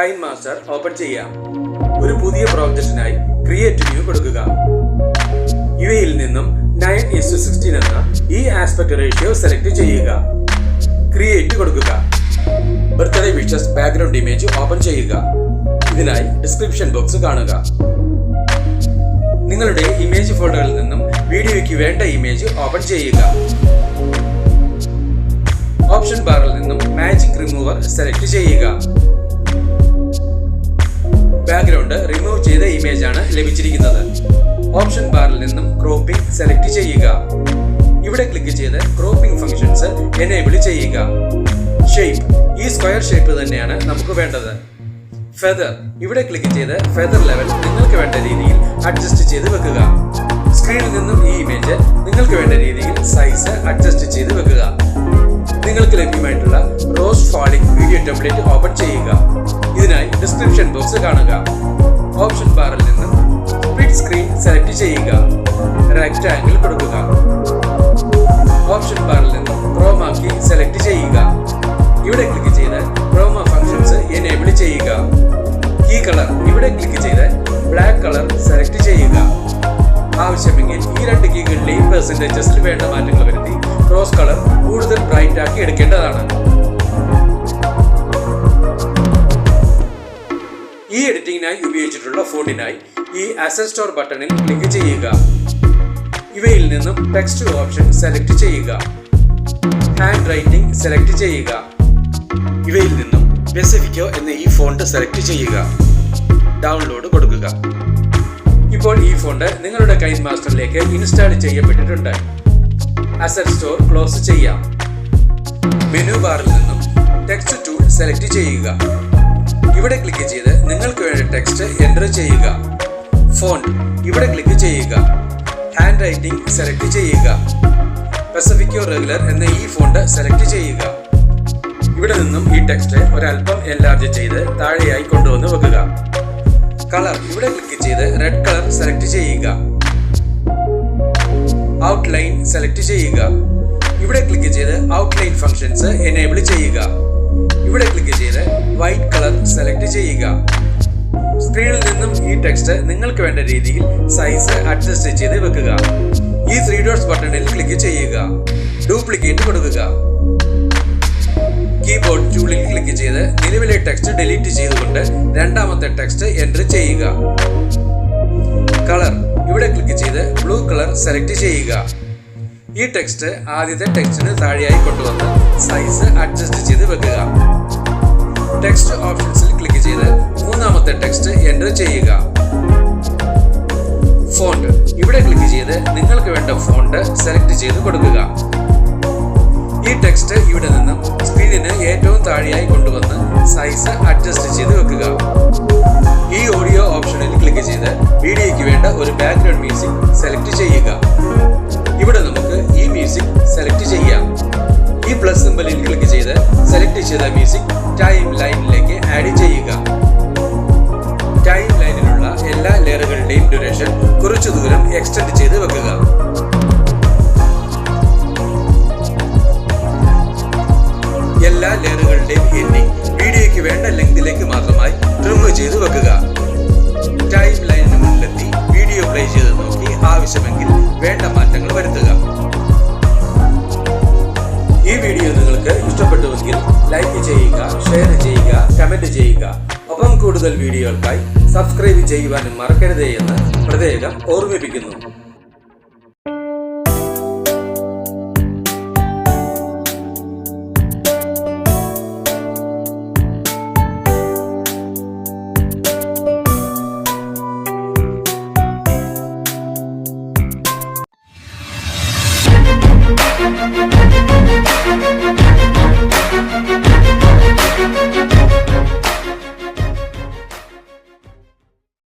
KineMaster open ചെയ്യാം. ഒരു പുതിയ പ്രോജക്റ്റിനായി ക്രിയേറ്റ് ന്യൂ കൊടുക്കുക. ഇവയിൽ നിന്നും 9:16 എന്ന ഈ ആസ്പെക്ട് റേഷ്യോ സെലക്ട് ചെയ്യുക. ക്രിയേറ്റ് കൊടുക്കുക. Birthday wishes background image open ചെയ്യുക. ഇതിനായി ഡിസ്ക്രിപ്ഷൻ ബോക്സ് കാണുക. നിങ്ങളുടെ ഇമേജ് ഫോൾഡറിൽ നിന്നും വീഡിയോയ്ക്ക് വേണ്ട ഇമേജ് ഓപ്പൺ ചെയ്യുക. ഓപ്ഷൻ ബാറിൽ നിന്നും മാജിക് റിമൂവർ സെലക്ട് ചെയ്യുക. ബാക്ക്ഗ്രൗണ്ട് റിമൂവ് ചെയ്ത ഇമേജ് ആണ് ലഭിച്ചിരിക്കുന്നത്. ഓപ്ഷൻ ബാറിൽ നിന്നും ക്രോപ്പിംഗ് സെലക്ട് ചെയ്യുക. ഇവിടെ ക്ലിക്ക് ചെയ്ത് ക്രോപ്പിംഗ് ഫംഗ്ഷൻസ് എനേബിൾ ചെയ്യുക. ഷേപ്പ് ഈ സ്ക്വയർ ഷേപ്പ് തന്നെയാണ് നമുക്ക് വേണ്ടത്. ഫെദർ ഇവിടെ ക്ലിക്ക് ചെയ്ത് ഫെദർ ലെവൽ നിങ്ങൾക്ക് വേണ്ട രീതിയിൽ അഡ്ജസ്റ്റ് ചെയ്ത് വെക്കുക. സ്ക്രീനിൽ നിന്നും ഈ ഇമേജ് നിങ്ങൾക്ക് വേണ്ട രീതിയിൽ സൈസ് അഡ്ജസ്റ്റ് ചെയ്ത് വെക്കുക. നിങ്ങൾക്ക് ലഭ്യമായിട്ടുള്ള rose falling video template open ചെയ്യുക. ഇതിനായി ഡിസ്ക്രിപ്ഷൻ ബോക്സ് കാണുക. ഓപ്ഷൻ ബാറിൽ നിന്നും സ്പ്ലിറ്റ് സ്ക്രീൻ സെലക്ട് ചെയ്യുക. റെക്ടാംഗിൾ കൊടുക്കുക. ഓപ്ഷൻ ബാറിൽ നിന്നും ക്രോമ കീ സെലക്ട് ചെയ്യുക. ഇവിടെ ക്ലിക്ക് ചെയ്ത് ക്രോമ ഫംഗ്ഷൻസ് എനേബിൾ ചെയ്യുക. കീ കളർ ഇവിടെ ക്ലിക്ക് ചെയ്ത് ബ്ലാക്ക് കളർ സെലക്ട് ചെയ്യുക. ആവശ്യമെങ്കിൽ ഈ രണ്ട് കീകളിലെയും പെർസെന്റേജസിൽ വേണ്ട മാറ്റങ്ങൾ വരുത്തി റോസ് കളർ കൂടുതൽ ബ്രൈറ്റ് ആക്കി എടുക്കേണ്ടതാണ്. ഈ എഡിറ്റിംഗിനായി ഉപയോഗിച്ചിട്ടുള്ള ഫോണ്ടിനായി ഈ അസറ്റ് സ്റ്റോർ ബട്ടണിൽ ക്ലിക്ക് ചെയ്യുക. ഇവയിൽ നിന്നും ടെക്സ്റ്റ് ഓപ്ഷൻ സെലക്ട് ചെയ്യുക. ഹാൻഡ് റൈറ്റിംഗ് സെലക്ട് ചെയ്യുക. ഇവയിൽ നിന്നും പെസിഫിക്കോ എന്ന ഈ ഫോണ്ട് സെലക്ട് ചെയ്യുക. ഡൗൺലോഡ് കൊടുക്കുക. ഇപ്പോൾ ഈ ഫോണ്ട് നിങ്ങളുടെ KineMasterലേക്ക് ഇൻസ്റ്റാൾ ചെയ്യപ്പെട്ടിട്ടുണ്ട്. അസറ്റ് സ്റ്റോർ ക്ലോസ് ചെയ്യാം. മെനു ബാറിൽ നിന്നും ടെക്സ്റ്റ് ടൂൾ സെലക്ട് ചെയ്യുക. ഇവിടെ ക്ലിക്ക് ചെയ്ത് നിങ്ങൾക്ക് വേണ്ട ടെക്സ്റ്റ് എൻ്റർ ചെയ്യുക. ഫോണ്ട് ഇവിടെ ക്ലിക്ക് ചെയ്യുക. ഹാൻഡ് റൈറ്റിംഗ് സെലക്ട് ചെയ്യുക. പെസിഫിക്കോ റെഗുലർ എന്ന ഈ ഫോണ്ട് സെലക്ട് ചെയ്യുക. ഇവിടെ നിന്നും ഈ ടെക്സ്റ്റ് ഒരല്പം എൻലാർജ് ചെയ്ത് താഴെയായി കൊണ്ടുവന്ന് വെക്കുക. കളർ ഇവിടെ ക്ലിക്ക് ചെയ്ത് റെഡ് കളർ സെലക്ട് ചെയ്യുക. ഔട്ട്ലൈൻ സെലക്ട് ചെയ്യുക. ഇവിടെ ക്ലിക്ക് ചെയ്ത് ഔട്ട്ലൈൻ ഫംഗ്ഷൻസ് എനേബിൾ ചെയ്യുക. ഇവിടെ ക്ലിക്ക് ചെയ്ത് വൈറ്റ് കളർ സെലക്ട് ചെയ്യുക. സ്ക്രീനിൽ നിന്നും ഈ ടെക്സ്റ്റ് നിങ്ങൾക്ക് വേണ്ട രീതിയിൽ സൈസ് അഡ്ജസ്റ്റ് ചെയ്ത് വെക്കുക. ഈ 3 ഡോട്ട്സ് ബട്ടണിൽ ക്ലിക്ക് ചെയ്യുക. ഡ്യൂപ്ലിക്കേറ്റ് കൊടുക്കുക. കീബോർഡ് ടൂളിൽ ക്ലിക്ക് ചെയ്ത് നിലവിലെ ടെക്സ്റ്റ് ഡിലീറ്റ് ചെയ്തുകൊണ്ട് രണ്ടാമത്തെ ടെക്സ്റ്റ് എൻ്റർ ചെയ്യുക. കളർ ഇവിടെ ക്ലിക്ക് ചെയ്ത് ബ്ലൂ കളർ സെലക്ട് ചെയ്യുക. ഈ ടെക്സ്റ്റ് ആദ്യത്തെ ടെക്സ്റ്റിന് താഴെയായി കൊണ്ടുവന്ന് സൈസ് അഡ്ജസ്റ്റ് ചെയ്ത് വെക്കുക. ടെക്സ്റ്റ് ഓപ്ഷൻസിൽ ക്ലിക്ക് ചെയ്ത് മൂന്നാമത്തെ ടെക്സ്റ്റ് എൻ്റർ ചെയ്യുക. ഫോണ്ട് ഇവിടെ ക്ലിക്ക് ചെയ്ത് നിങ്ങൾക്ക് വേണ്ട ഫോണ്ട് സെലക്ട് ചെയ്ത് കൊടുക്കുക. ഈ ടെക്സ്റ്റ് ഇവിടെ നിന്നും സ്ക്രീനിന് ഏറ്റവും താഴെയായി കൊണ്ടുവന്ന് സൈസ് അഡ്ജസ്റ്റ് ചെയ്ത് വെക്കുക. ഈ ഓഡിയോ ഓപ്ഷനിൽ ക്ലിക്ക് ചെയ്ത് വീഡിയോയ്ക്ക് വേണ്ട ഒരു ബാക്ക്ഗ്രൗണ്ട് മ്യൂസിക് സെലക്ട് ചെയ്യുക. ഇവിടെ നമുക്ക് ഈ മ്യൂസിക് സെലക്ട് ചെയ്യാം. ഈ പ്ലസ് സിംബലിൽ ക്ലിക്ക് ചെയ്ത് സെലക്ട് ചെയ്ത മ്യൂസിക് ടൈം ലൈനിലേക്ക് ആഡ് ചെയ്യുക. ടൈം ലൈനിലുള്ള എല്ലാ ലെയറുകളുടെയും ഡ്യൂറേഷൻ കുറച്ചു ദൂരം എക്സ്റ്റെൻഡ് ചെയ്ത് വെക്കുക. എല്ലാ ലെയറുകളുടെയും എണ്ണി വീഡിയോയ്ക്ക് വേണ്ട ലെങ്തിലേക്ക് മാത്രമായി ട്രിം ചെയ്ത് വെക്കുക. ടൈം ലൈനിന് മുന്നിലെത്തി വീഡിയോ പ്ലേ ചെയ്ത് നോക്കി ആവശ്യമെങ്കിൽ വേണ്ട മാറ്റങ്ങൾ വരുത്തുക. ഈ വീഡിയോ നിങ്ങൾക്ക് ഇഷ്ടപ്പെട്ടുവെങ്കിൽ ലൈക്ക് ചെയ്യുക, ഷെയർ ചെയ്യുക, കമന്റ് ചെയ്യുക. ഒപ്പം കൂടുതൽ വീഡിയോകൾക്കായി സബ്സ്ക്രൈബ് ചെയ്യുവാനും മറക്കരുതേ എന്ന് പ്രത്യേകം ഓർമ്മിപ്പിക്കുന്നു.